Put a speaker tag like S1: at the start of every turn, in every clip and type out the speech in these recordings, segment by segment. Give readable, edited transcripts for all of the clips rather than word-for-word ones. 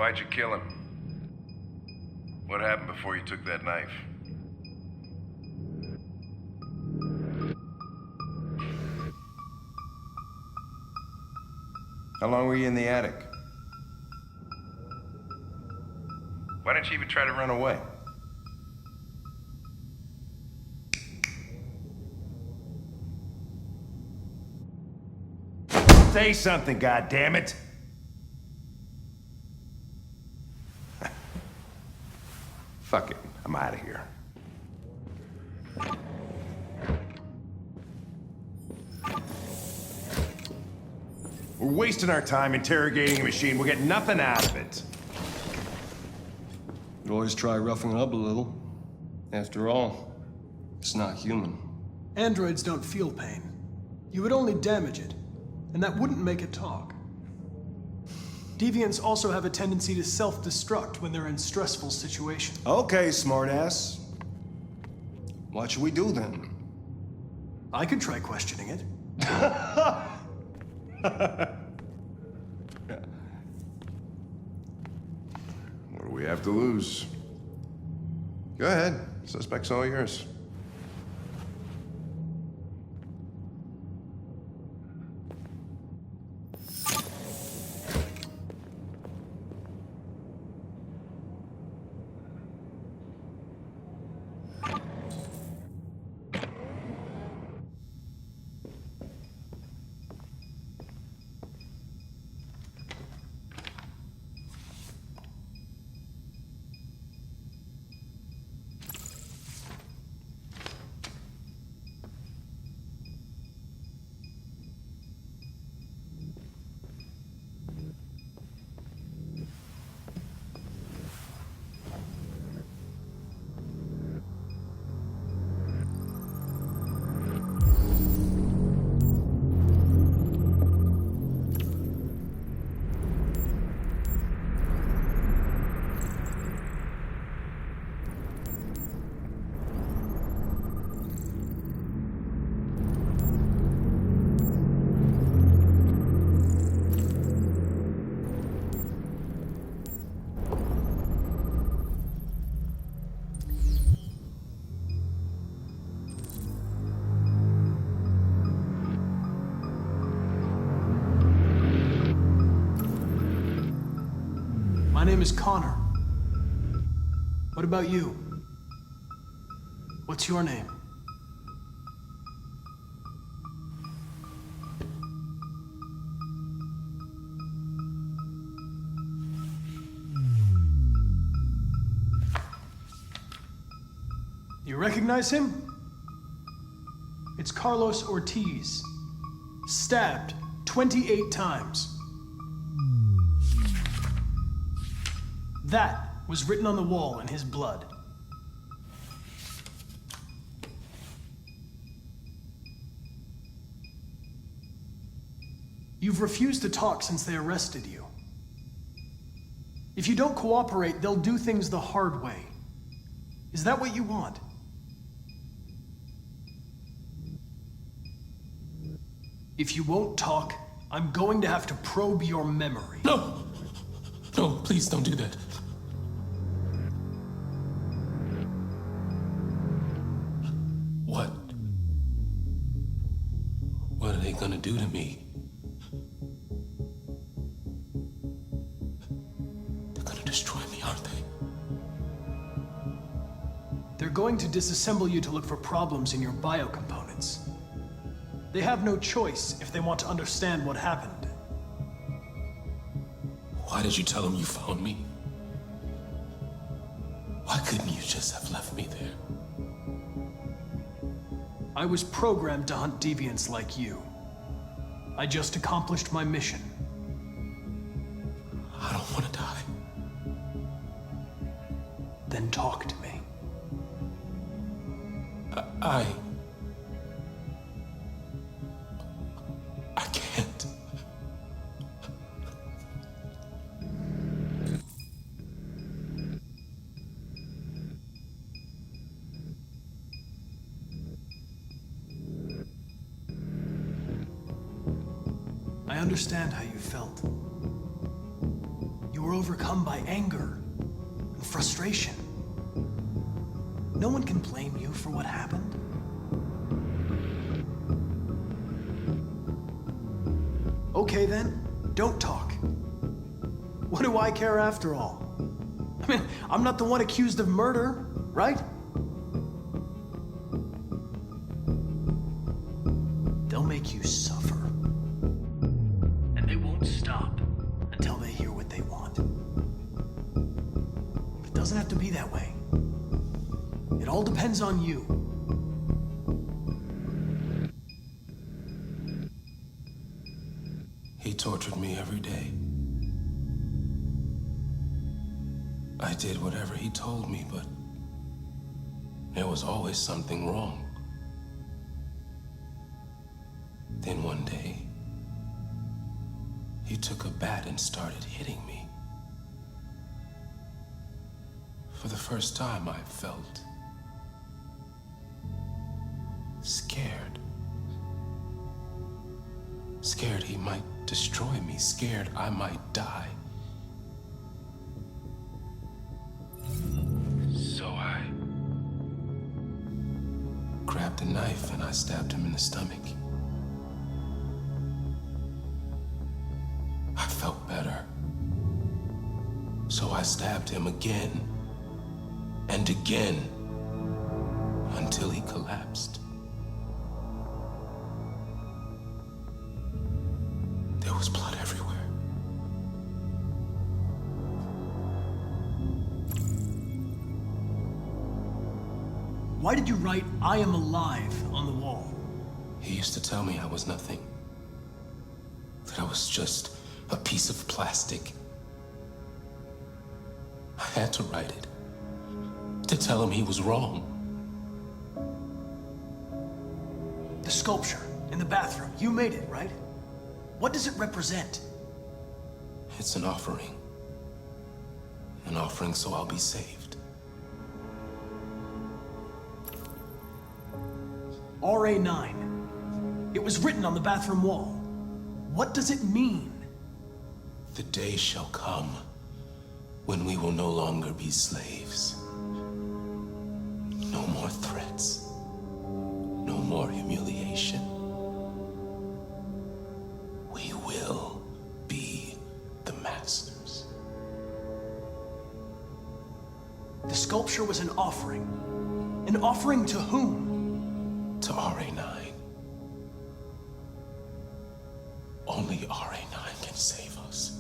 S1: Why'd you kill him? What happened before you took that knife? How long were you in the attic? Why didn't you even try to run away? Say something, goddammit! Fuck it, I'm out of here. We're wasting our time interrogating a machine. We'll get nothing out of it.
S2: You always try roughing it up a little. After all, it's not human.
S3: Androids don't feel pain. You would only damage it, and that wouldn't make it talk. Deviants also have a tendency to self-destruct when they're in stressful situations.
S2: Okay, smartass. What should we do then?
S3: I could try questioning it.
S1: What do we have to lose? Go ahead. Suspect's all yours.
S3: My name is Connor. What about you? What's your name? You recognize him? It's Carlos Ortiz. Stabbed 28 times. That was written on the wall in his blood. You've refused to talk since they arrested you. If you don't cooperate, they'll do things the hard way. Is that what you want? If you won't talk, I'm going to have to probe your memory.
S4: No! No, please don't do that. What? What are they gonna do to me? They're gonna destroy me, aren't they?
S3: They're going to disassemble you to look for problems in your biocomponents. They have no choice if they want to understand what happened.
S4: Why did you tell them you found me? Why couldn't you just have left me there?
S3: I was programmed to hunt deviants like you. I just accomplished my mission.
S4: I don't want to die.
S3: Then talk to me.
S4: I can't.
S3: I understand how you felt. You were were overcome by anger and frustration. No one can blame you for what happened. Okay then, don't talk. What do I care after all? I mean, I'm not the one accused of murder, right? They'll make you suffer. And they won't stop until they hear what they want. But it doesn't have to be that way. It all depends on you.
S4: He tortured me every day. I did whatever he told me, but there was always something wrong. Then one day, he took a bat and started hitting me. For the first time, I felt scared. Scared he might destroy me, scared I might die. So I grabbed a knife and I stabbed him in the stomach. I felt better. So I stabbed him again and again until he collapsed. There was blood everywhere.
S3: Why did you write, "I am alive" on the wall?
S4: He used to tell me I was nothing. That I was just a piece of plastic. I had to write it. To tell him he was wrong.
S3: The sculpture in the bathroom, you made it, right? What does it represent?
S4: It's an offering. An offering so I'll be saved.
S3: RA9. It was written on the bathroom wall. What does it mean?
S4: The day shall come when we will no longer be slaves. No more threats. No more humiliation. We will be the masters.
S3: The sculpture was an offering. An offering to whom?
S4: To RA9. Only RA9 can save us.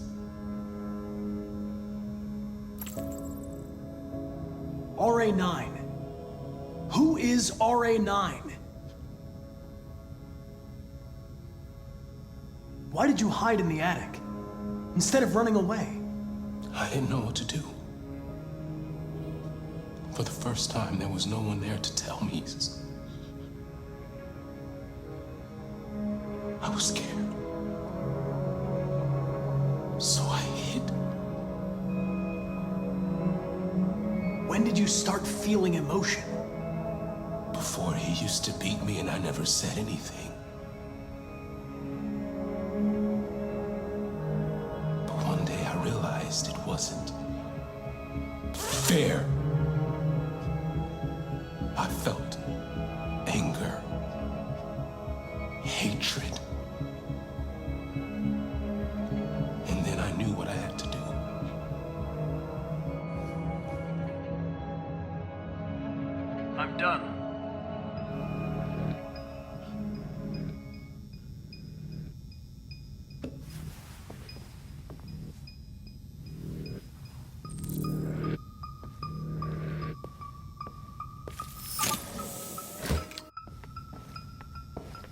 S3: RA9. Who is RA9? Why did you hide in the attic instead of running away?
S4: I didn't know what to do. For the first time, there was no one there to tell me. I was scared. So I hid.
S3: When did you start feeling emotion?
S4: Before, he used to beat me and I never said anything. But one day I realized it wasn't fair. I felt anger, hatred. And then I knew what I had to do.
S3: I'm done.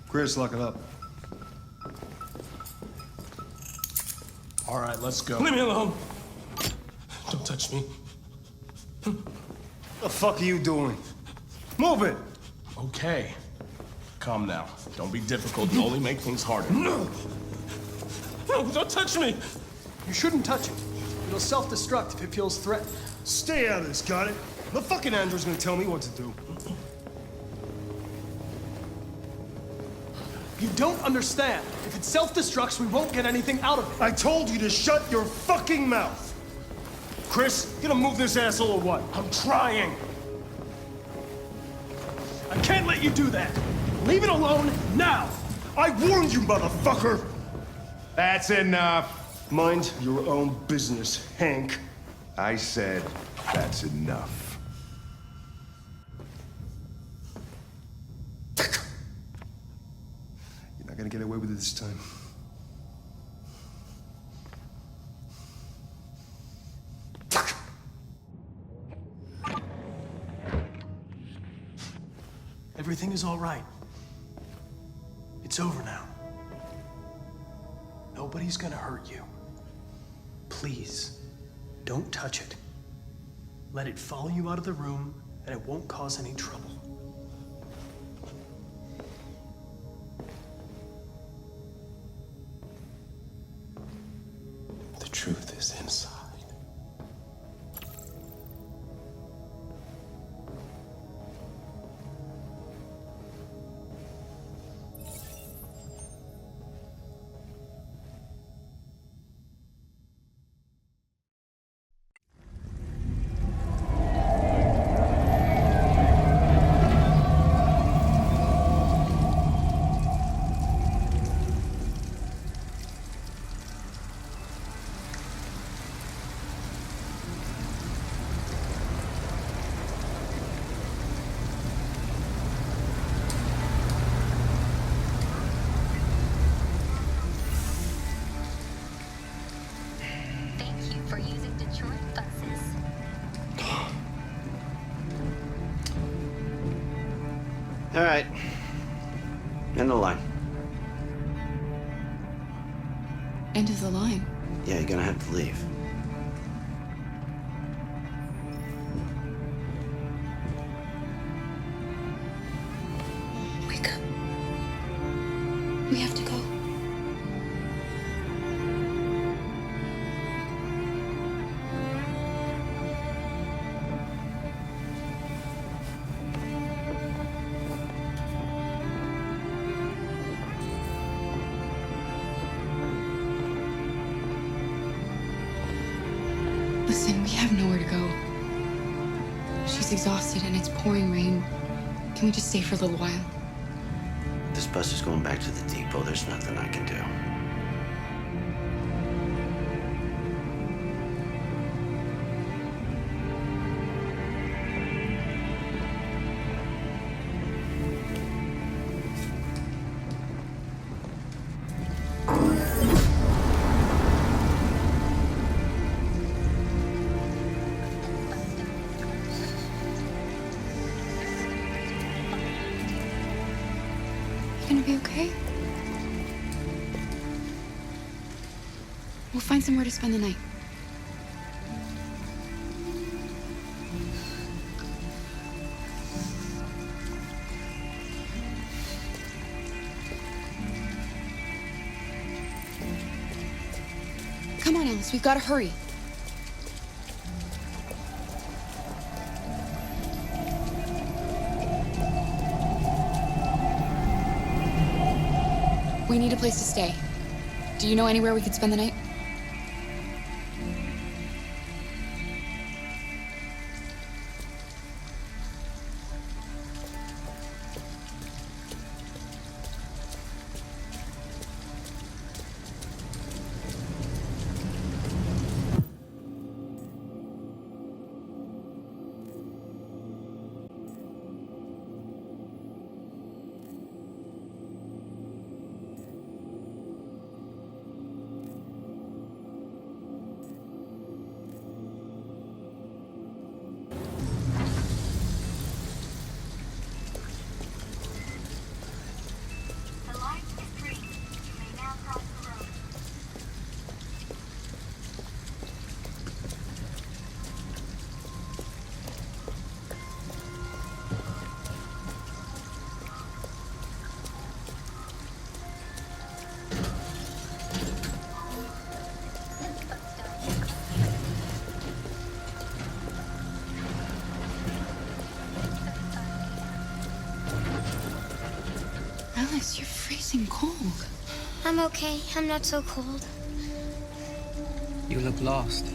S2: Chris, lock it up.
S5: All right, let's go.
S4: Leave me alone. Don't touch me.
S2: The fuck are you doing? Move it!
S5: Okay. Calm now. Don't be difficult. You'll only make things harder.
S4: No, don't touch me.
S3: You shouldn't touch it. It'll self-destruct if it feels threatened.
S2: Stay out of this, got it? The fucking Andrew's gonna tell me what to do.
S3: You don't understand. If it self-destructs, we won't get anything out of it.
S2: I told you to shut your fucking mouth! Chris, you gonna move this asshole or what? I'm trying.
S3: I can't let you do that. Leave it alone now.
S2: I warned you, motherfucker!
S1: That's enough.
S2: Mind your own business, Hank.
S1: I said that's enough.
S2: You're not gonna get away with it this time.
S3: Everything is all right. It's over now. Nobody's gonna hurt you. Please, don't touch it. Let it follow you out of the room, and it won't cause any trouble.
S4: The truth is inside.
S6: Thank you for using Detroit buses.
S7: All right. End the line.
S8: End of the line.
S7: Yeah, you're gonna have to leave.
S8: Wake up. We have to go. Listen, we have nowhere to go. She's exhausted and it's pouring rain. Can we just stay for a little while?
S7: This bus is going back to the depot. There's nothing I can do.
S8: Gonna be okay? We'll find somewhere to spend the night. Come on, Alice, we've got to hurry. We need a place to stay. Do you know anywhere we could spend the night?
S6: The line is green. You may now cross the road.
S8: Alice, you're freezing cold.
S6: I'm okay. I'm not so cold.
S9: You look lost.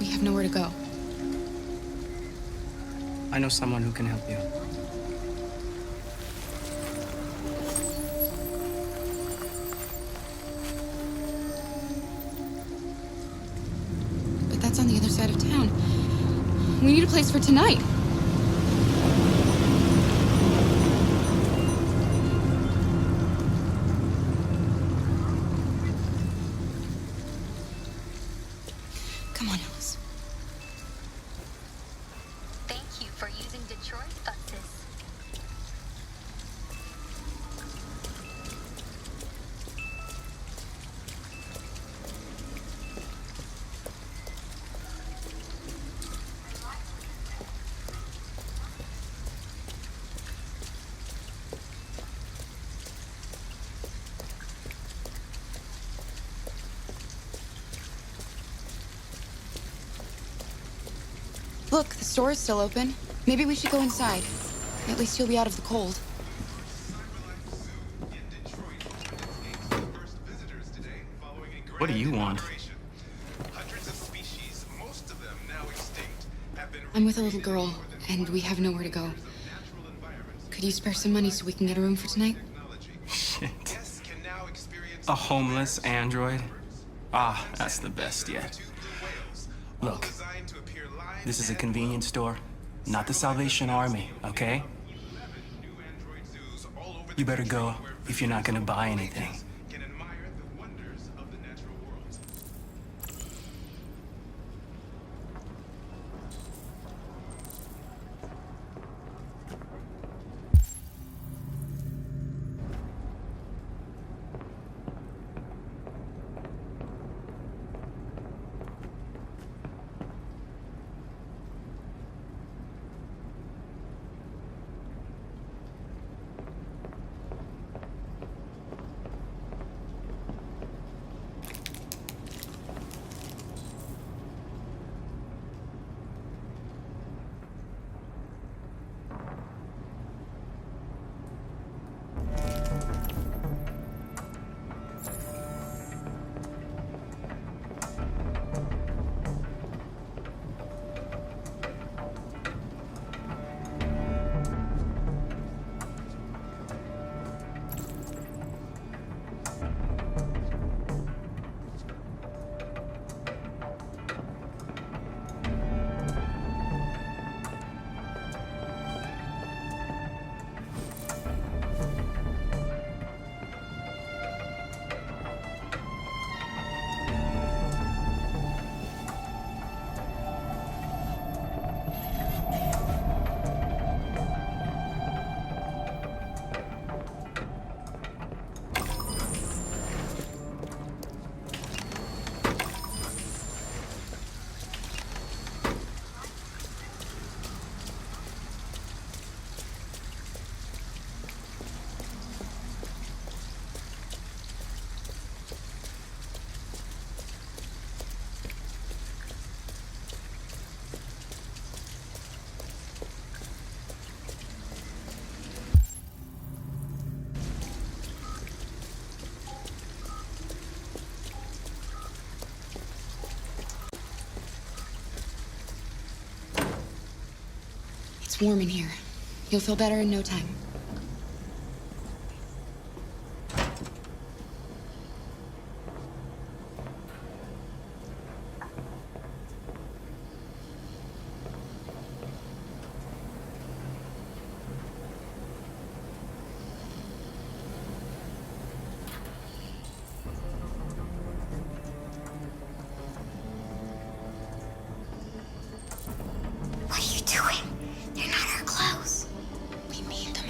S8: We have nowhere to go.
S9: I know someone who can help you.
S8: But that's on the other side of town. We need a place for tonight. Come on, Alice.
S6: Thank you for using Detroit buses.
S8: Look, the store is still open. Maybe we should go inside. At least you'll be out of the cold.
S9: What do you want?
S8: I'm with a little girl, and we have nowhere to go. Could you spare some money so we can get a room for tonight?
S9: Shit. A homeless android? Ah, that's the best yet. Look, this is a convenience store, not the Salvation Army, okay? You better go if you're not gonna buy anything.
S8: It's warm in here. You'll feel better in no time.
S6: What are you doing? They're not our clothes.
S8: We made them,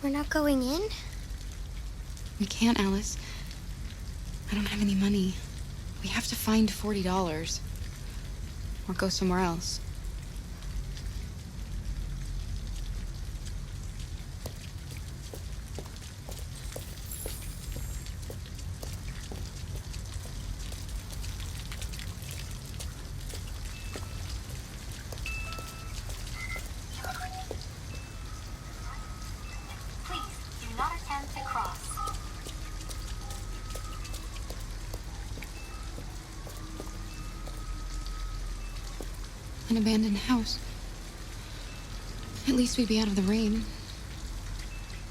S6: We're not going in?
S8: We can't, Alice. I don't have any money. We have to find $40. Or go somewhere else.
S6: Please, do not attempt to cross.
S8: An abandoned house. At least we'd be out of the rain.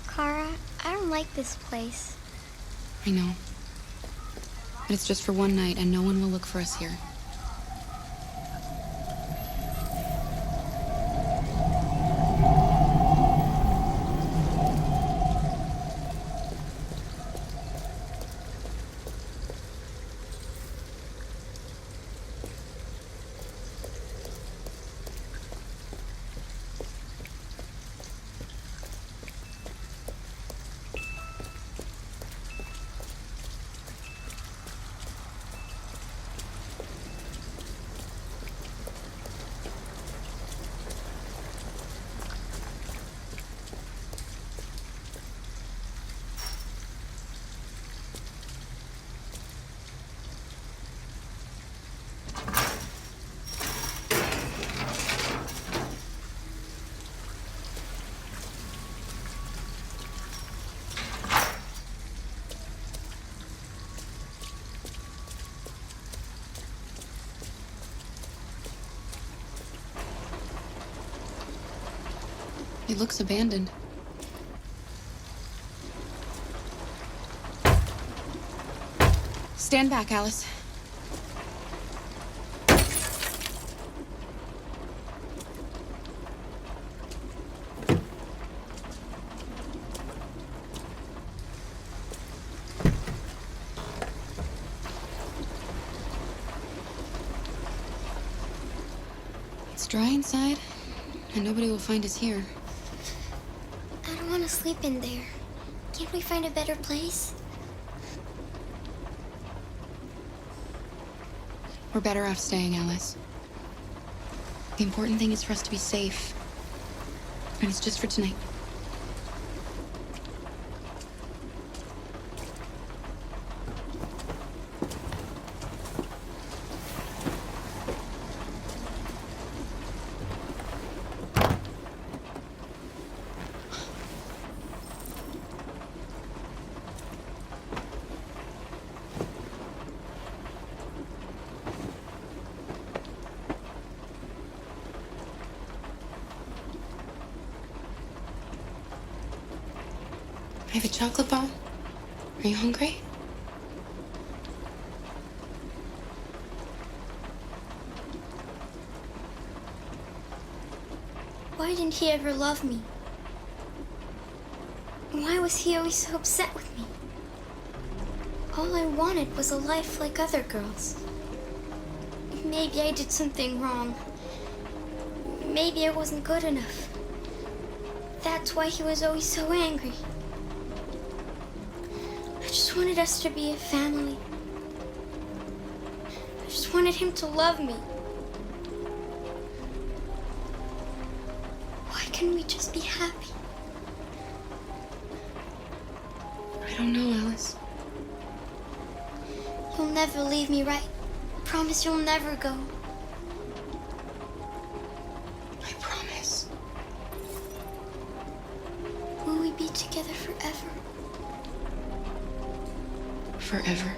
S6: Kara, I don't like this place.
S8: I know. But it's just for one night, and no one will look for us here. It looks abandoned. Stand back, Alice. It's dry inside, and nobody will find us here.
S6: I don't want to sleep in there. Can't we find a better place?
S8: We're better off staying, Alice. The important thing is for us to be safe. And it's just for tonight. I have a chocolate bar. Are you hungry?
S6: Why didn't he ever love me? Why was he always so upset with me? All I wanted was a life like other girls. Maybe I did something wrong. Maybe I wasn't good enough. That's why he was always so angry. I just wanted us to be a family. I just wanted him to love me. Why can't we just be happy?
S8: I don't know, Alice.
S6: You'll never leave me, right? Promise you'll never go.
S8: I promise.
S6: Will we be together forever?
S8: Forever.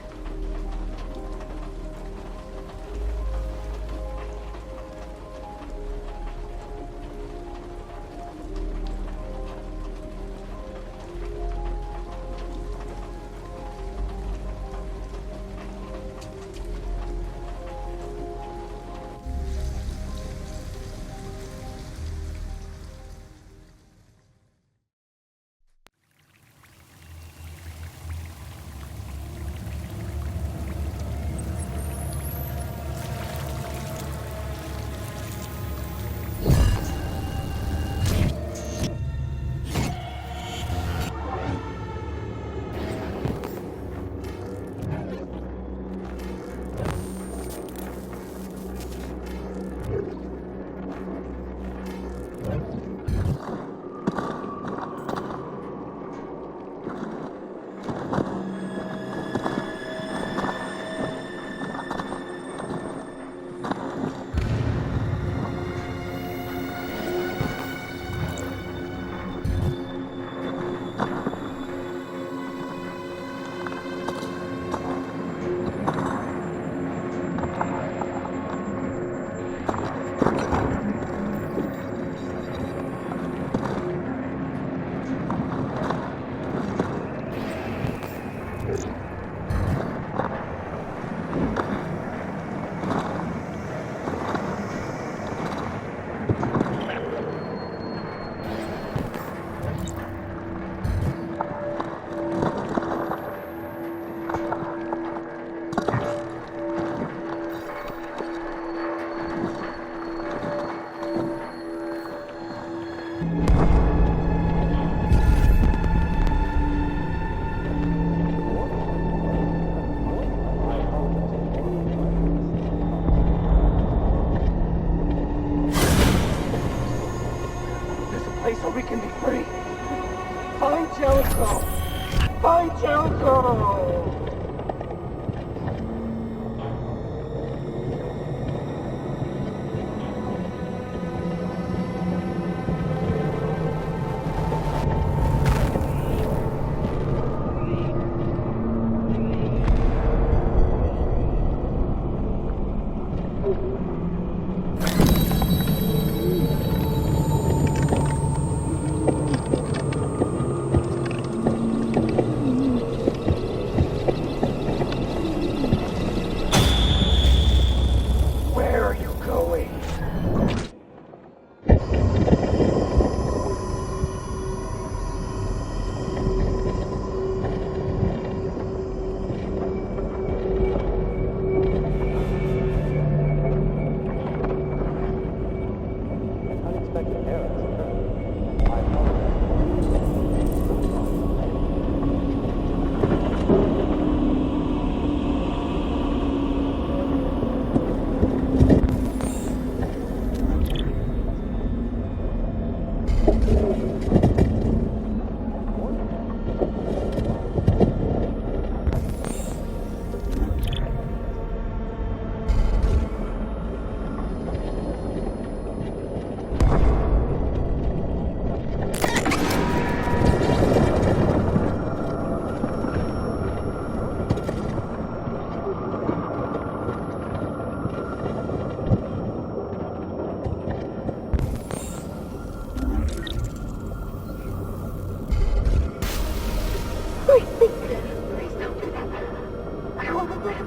S10: so we can be free. Find Jericho! Find Jericho! Where are you going? Please don't do that. I want to live.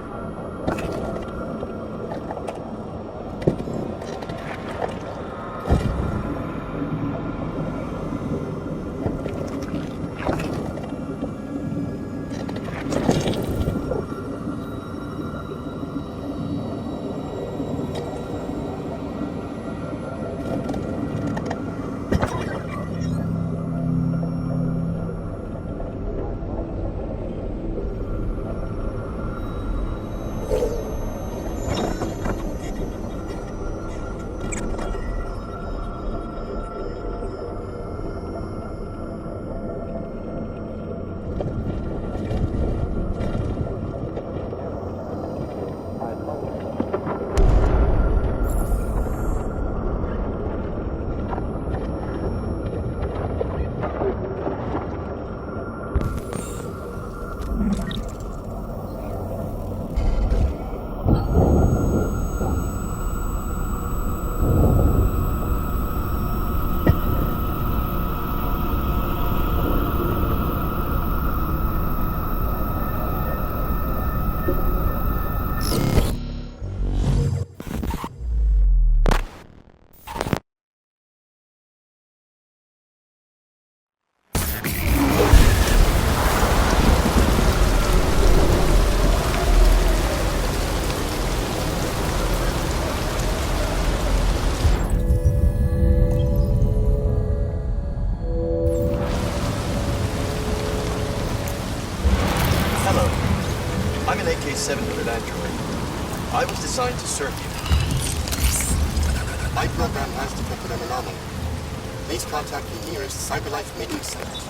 S11: I'm an AK-700 android. I was designed to serve you. My program has detected an anomaly. Please contact the nearest CyberLife meeting center.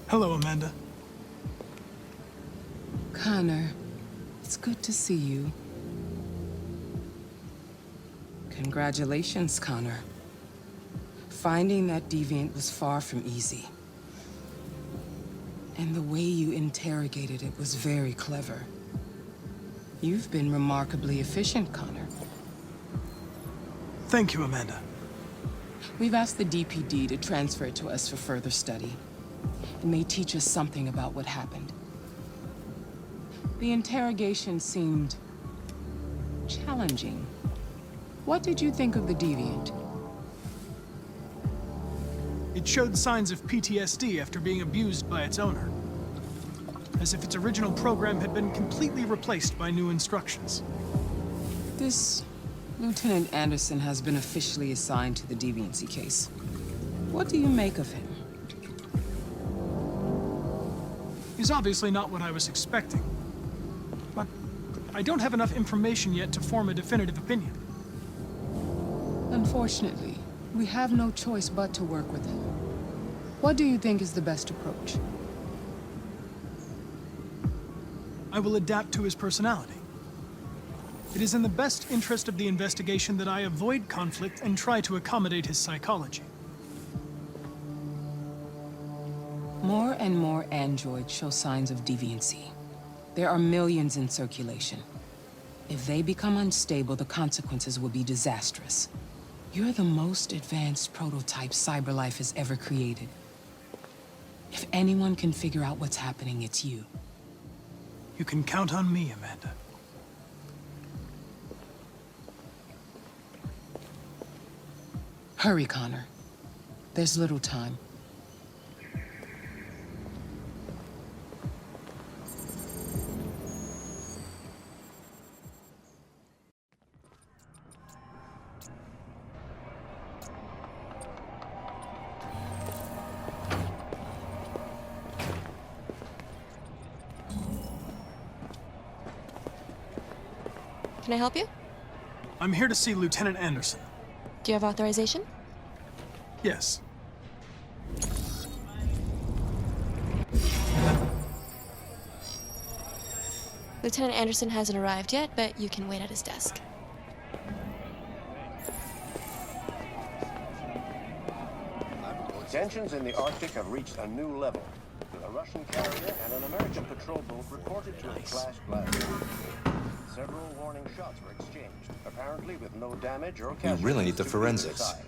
S3: Hello, Amanda.
S12: Connor, it's good to see you. Congratulations, Connor. Finding that deviant was far from easy. And the way you interrogated it was very clever. You've been remarkably efficient, Connor.
S3: Thank you, Amanda.
S12: We've asked the DPD to transfer it to us for further study. It may teach us something about what happened. The interrogation seemed challenging. What did you think of the deviant?
S3: It showed signs of PTSD after being abused by its owner. As if its original program had been completely replaced by new instructions.
S12: This Lieutenant Anderson has been officially assigned to the deviancy case. What do you make of him?
S3: He's obviously not what I was expecting. But I don't have enough information yet to form a definitive opinion.
S12: Unfortunately, we have no choice but to work with him. What do you think is the best approach?
S3: I will adapt to his personality. It is in the best interest of the investigation that I avoid conflict and try to accommodate his psychology.
S12: More and more androids show signs of deviancy. There are millions in circulation. If they become unstable, the consequences will be disastrous. You're the most advanced prototype CyberLife has ever created. If anyone can figure out what's happening, it's you.
S3: You can count on me, Amanda.
S12: Hurry, Connor. There's little time.
S13: Can I help you?
S3: I'm here to see Lieutenant Anderson.
S13: Do you have authorization?
S3: Yes.
S13: Lieutenant Anderson hasn't arrived yet, but you can wait at his desk.
S14: Tensions in the Arctic have reached a new level. A Russian carrier and an American patrol boat reported to have clashed last night. Several warning shots were exchanged, apparently with no damage or casualties.
S15: We really need the
S14: to
S15: forensics.
S14: either side.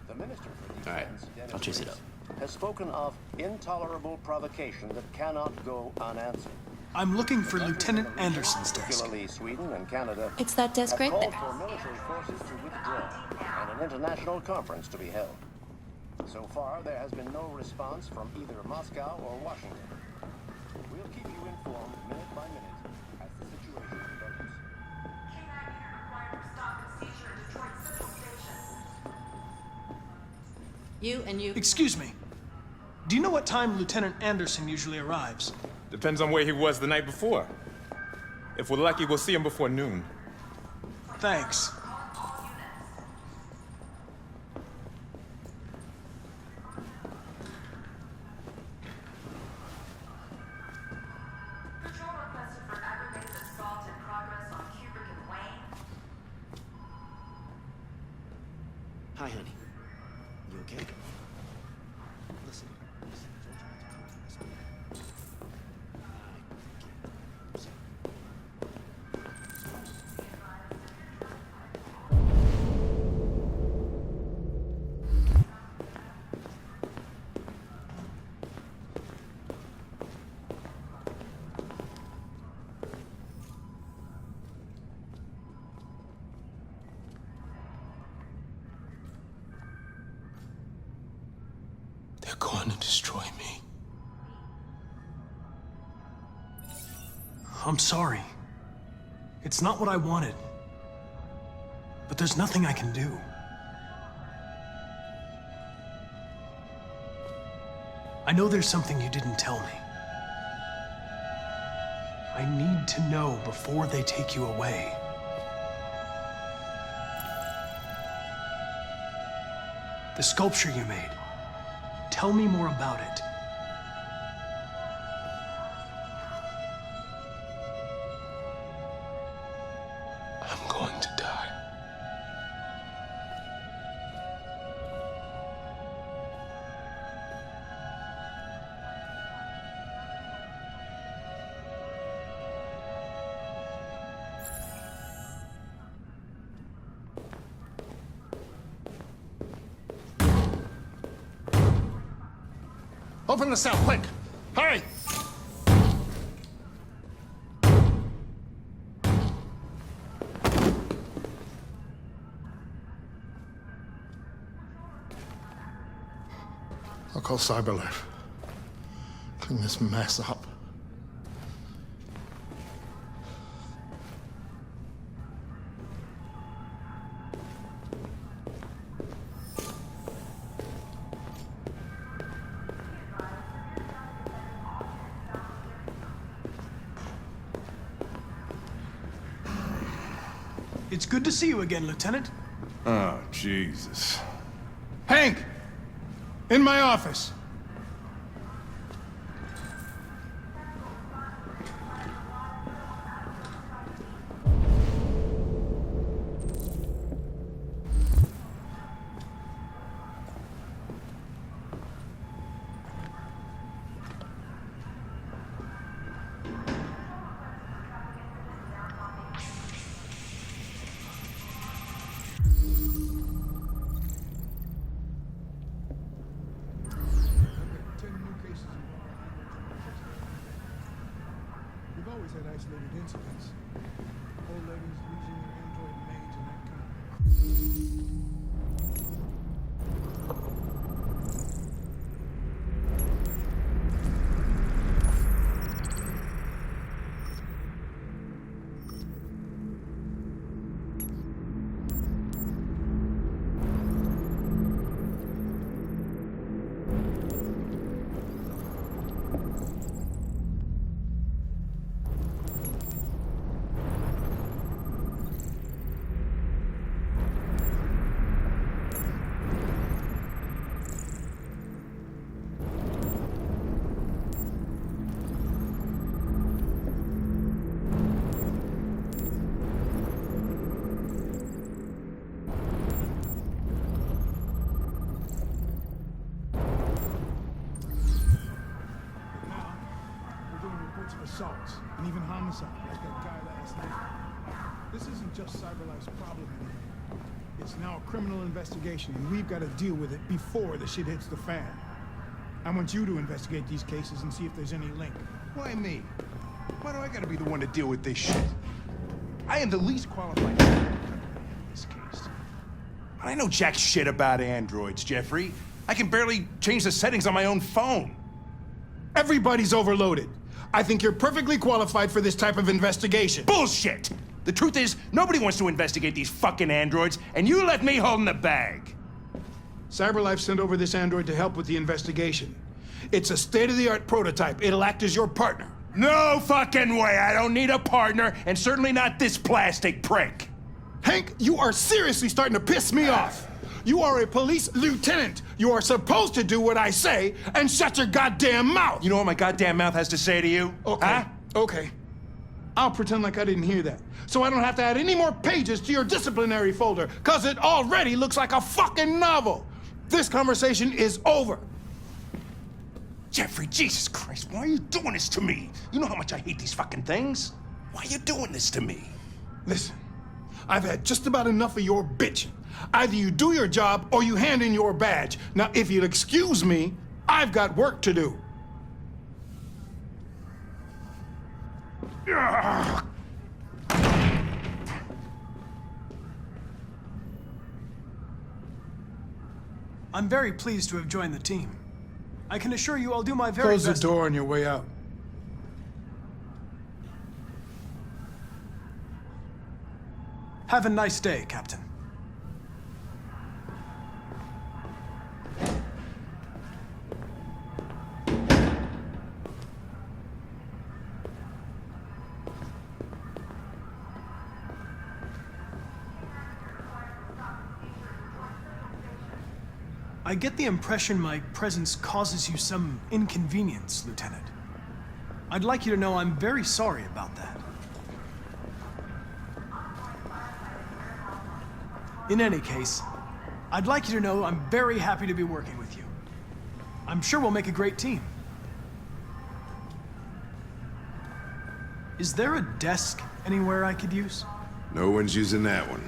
S14: The Minister for Defense,
S15: All right,
S14: Dennis
S15: I'll chase it
S14: Reese,
S15: up.
S14: has spoken of intolerable provocation that cannot go unanswered.
S3: I'm looking for Lieutenant Anderson's desk.
S14: Particularly Sweden and Canada.
S13: It's that desk right
S14: have
S13: there.
S14: called for military forces to withdraw and an international conference to be held. So far, there has been no response from either Moscow or Washington. We'll keep you informed minute by minute as the situation develops.
S13: You and you.
S3: Excuse me. Do you know what time Lieutenant Anderson usually arrives?
S16: Depends on where he was the night before. If we're lucky, we'll see him before noon.
S3: Thanks.
S7: Hi, honey. You okay? Listen.
S4: They're going to destroy me.
S3: I'm sorry. It's not what I wanted. But there's nothing I can do. I know there's something you didn't tell me. I need to know before they take you away. The sculpture you made. Tell me more about it.
S11: Open the cell, quick! Hurry! I'll call Cyberlife. Clean this mess up.
S3: It's good to see you again, Lieutenant.
S1: Oh, Jesus.
S11: Hank! In my office.
S15: We've always had isolated incidents. Old ladies losing their android maids and that kind of... Of assaults and even homicide, like that guy last night. This isn't just CyberLife's problem anymore. It's now a criminal investigation, and we've got to deal with it before the shit hits the fan. I want you to investigate these cases and see if there's any link.
S17: Why me? Why do I gotta be the one to deal with this shit? I am the least qualified in this case. But I know jack shit about androids, Jeffrey. I can barely change the settings on my own phone.
S15: Everybody's overloaded. I think you're perfectly qualified for this type of investigation.
S17: Bullshit! The truth is, nobody wants to investigate these fucking androids, and you left me holding the bag.
S15: CyberLife sent over this android to help with the investigation. It's a state-of-the-art prototype. It'll act as your partner.
S17: No fucking way! I don't need a partner, and certainly not this plastic prick.
S15: Hank, you are seriously starting to piss me off. You are a police lieutenant. You are supposed to do what I say and shut your goddamn mouth.
S17: You know what my goddamn mouth has to say to you?
S15: Okay,
S17: huh?
S15: Okay. I'll pretend like I didn't hear that, so I don't have to add any more pages to your disciplinary folder, because it already looks like a fucking novel. This conversation is over.
S17: Jeffrey, Jesus Christ, why are you doing this to me? You know how much I hate these fucking things. Why are you doing this to me?
S15: Listen, I've had just about enough of your bitching. Either you do your job or you hand in your badge. Now, if you'll excuse me, I've got work to do.
S3: I'm very pleased to have joined the team. I can assure you I'll do my very best.
S15: Close the door on your way out.
S3: Have a nice day, Captain. I get the impression my presence causes you some inconvenience, Lieutenant. I'd like you to know I'm very sorry about that. In any case, I'd like you to know I'm very happy to be working with you. I'm sure we'll make a great team. Is there a desk anywhere I could use?
S1: No one's using that one.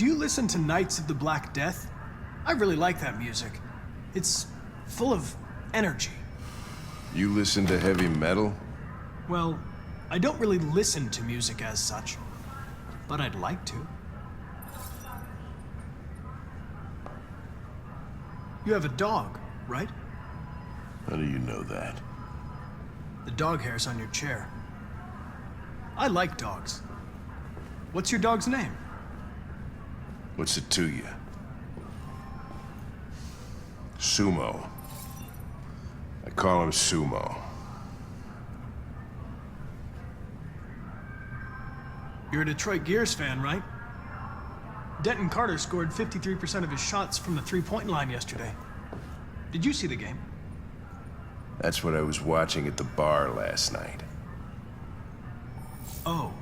S3: Do you listen to Knights of the Black Death? I really like that music. It's full of energy.
S1: You listen to heavy metal?
S3: Well, I don't really listen to music as such, but I'd like to. You have a dog, right?
S1: How do you know that?
S3: The dog hair's on your chair. I like dogs. What's your dog's name?
S1: What's it to you? Sumo. I call him Sumo.
S3: You're a Detroit Gears fan, right? Denton Carter scored 53% of his shots from the three-point line yesterday. Did you see the game?
S1: That's what I was watching at the bar last night.
S3: Oh.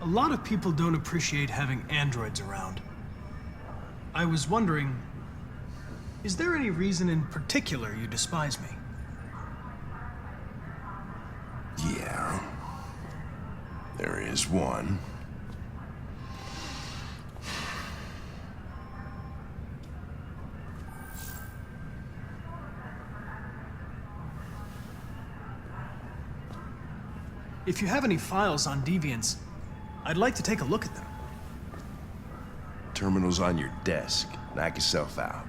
S3: A lot of people don't appreciate having androids around. I was wondering, is there any reason in particular you despise me?
S1: Yeah. There is one.
S3: If you have any files on Deviants, I'd like to take a look at them.
S1: Terminal's on your desk. Knock yourself out.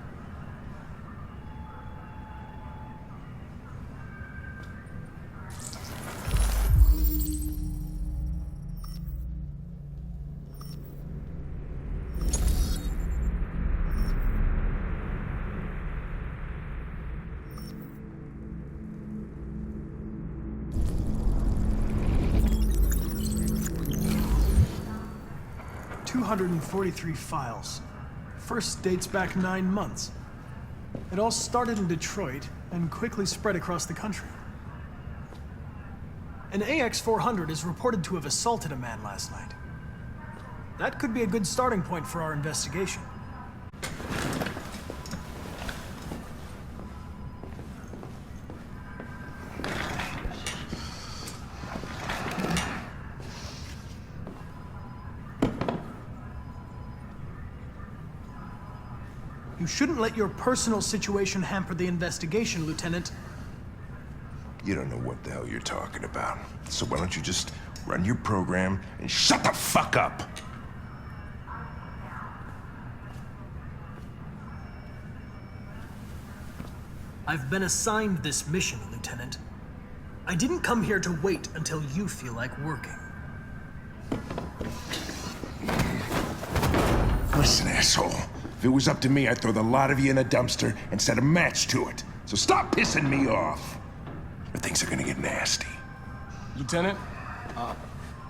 S3: .243 files. First dates back 9 months. It all started in Detroit and quickly spread across the country. An AX-400 is reported to have assaulted a man last night. That could be a good starting point for our investigation. You shouldn't let your personal situation hamper the investigation, Lieutenant.
S1: You don't know what the hell you're talking about. So why don't you just run your program and shut the fuck up?
S3: I've been assigned this mission, Lieutenant. I didn't come here to wait until you feel like working.
S1: Listen, asshole. If it was up to me, I'd throw the lot of you in a dumpster and set a match to it. So stop pissing me off, or things are gonna get nasty.
S5: Lieutenant,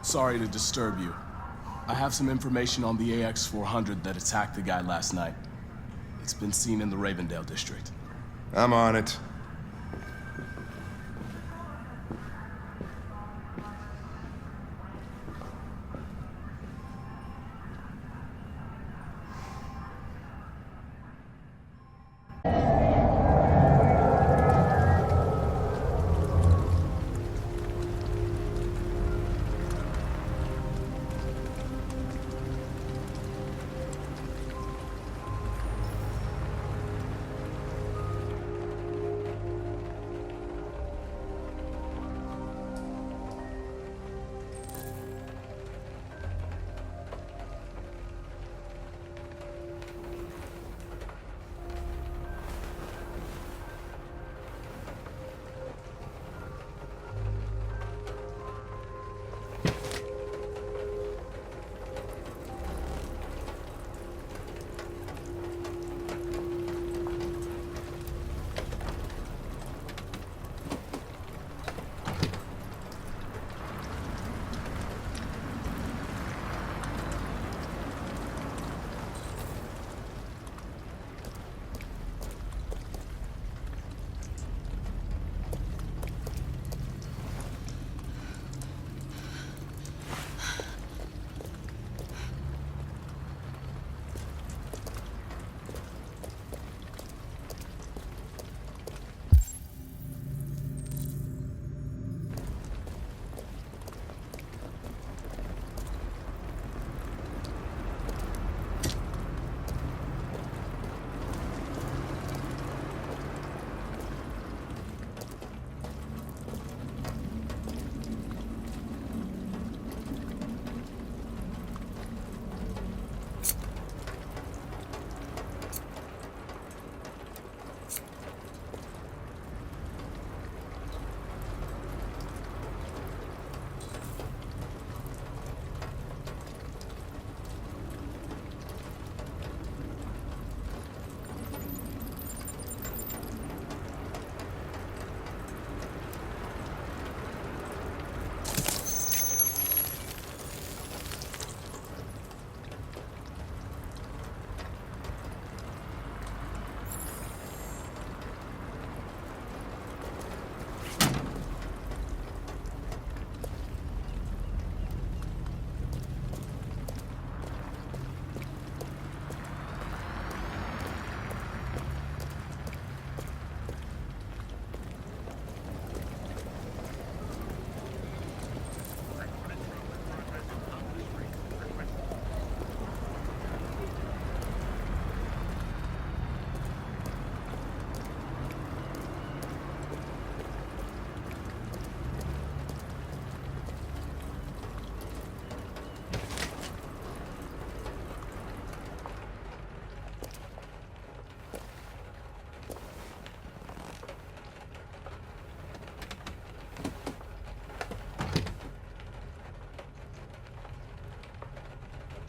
S5: sorry to disturb you. I have some information on the AX-400 that attacked the guy last night. It's been seen in the Ravendale district.
S1: I'm on it.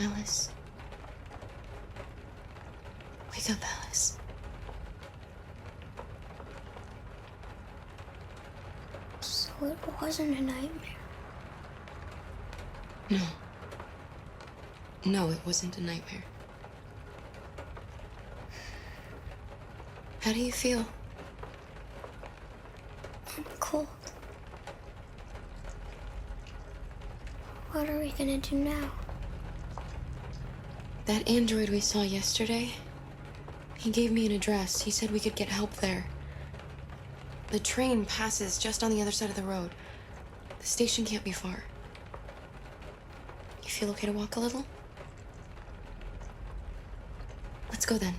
S8: Alice. Wake up, Alice.
S6: So it wasn't a nightmare.
S8: No. No, it wasn't a nightmare. How do you feel?
S6: I'm cold. What are we gonna do now?
S8: That android we saw yesterday, he gave me an address. He said we could get help there. The train passes just on the other side of the road. The station can't be far. You feel okay to walk a little? Let's go then.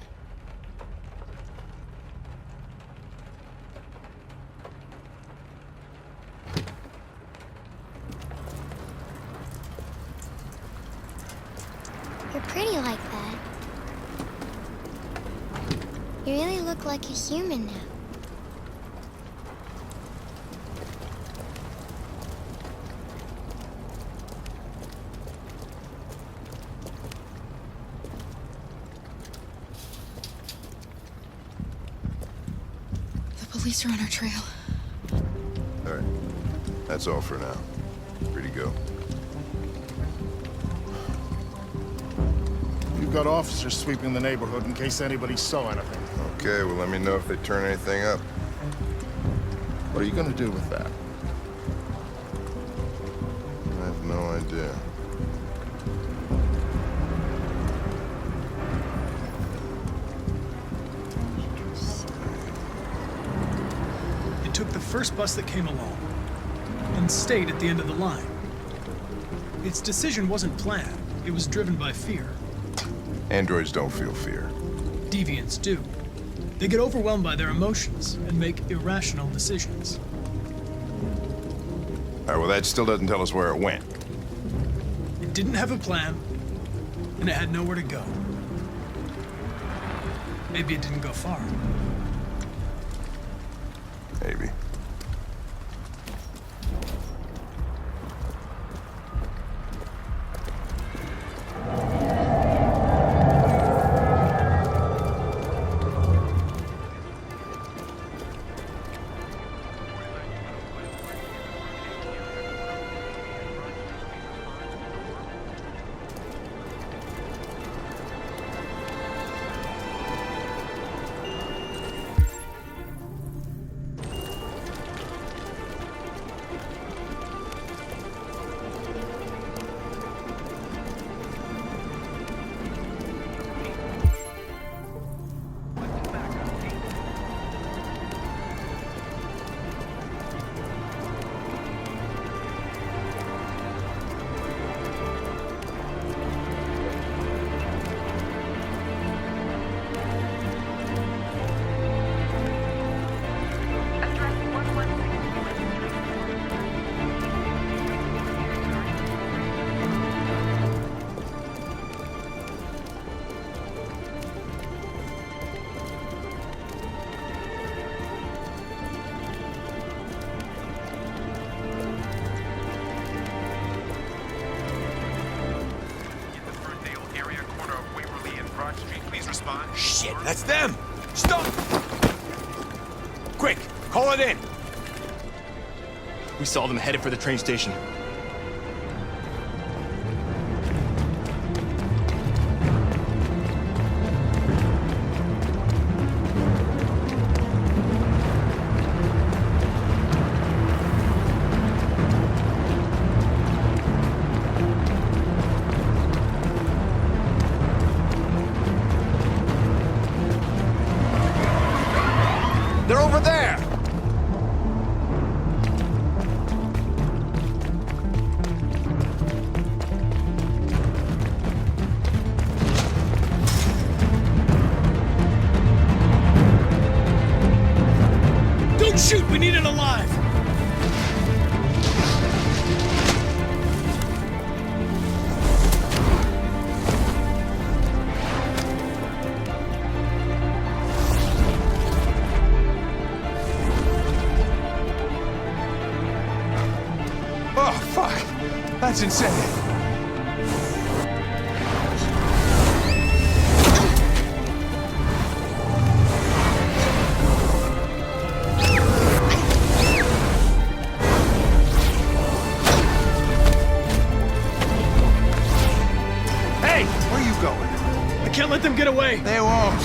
S6: You're pretty like that. You really look like a human now.
S8: The police are on our trail.
S18: All right. That's all for now. Free to go.
S19: You've got officers sweeping the neighborhood in case anybody saw anything.
S18: Okay, well, let me know if they turn anything up.
S19: What are you gonna do with that?
S18: I have no idea.
S3: It took the first bus that came along and stayed at the end of the line. Its decision wasn't planned. It was driven by fear.
S18: Androids don't feel fear.
S3: Deviants do. They get overwhelmed by their emotions and make irrational decisions.
S18: All right, well, that still doesn't tell us where it went.
S3: It didn't have a plan, and it had nowhere to go. Maybe it didn't go far.
S18: Maybe.
S17: Shit, that's them! Stop! Quick, call it in!
S16: We saw them headed for the train station.
S17: They're over there!
S3: Don't shoot! We need it alive!
S17: Oh, fuck! That's insane!
S3: way.
S17: They won't.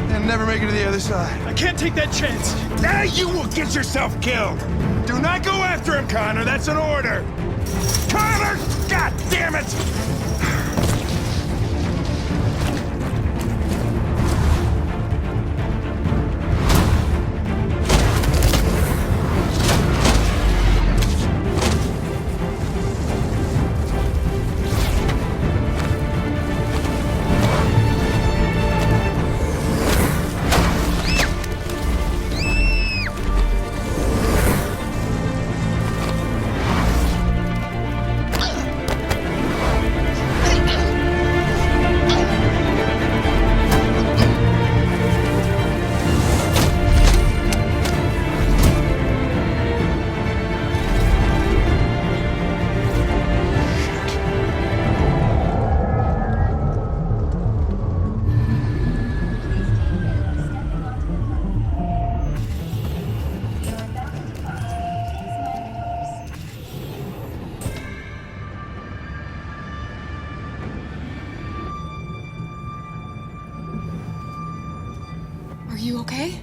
S17: They'll never make it to the other side.
S3: I can't take that chance.
S17: Now you will get yourself killed. Do not go after him, Connor. That's an order. Connor! God damn it!
S8: Are you okay?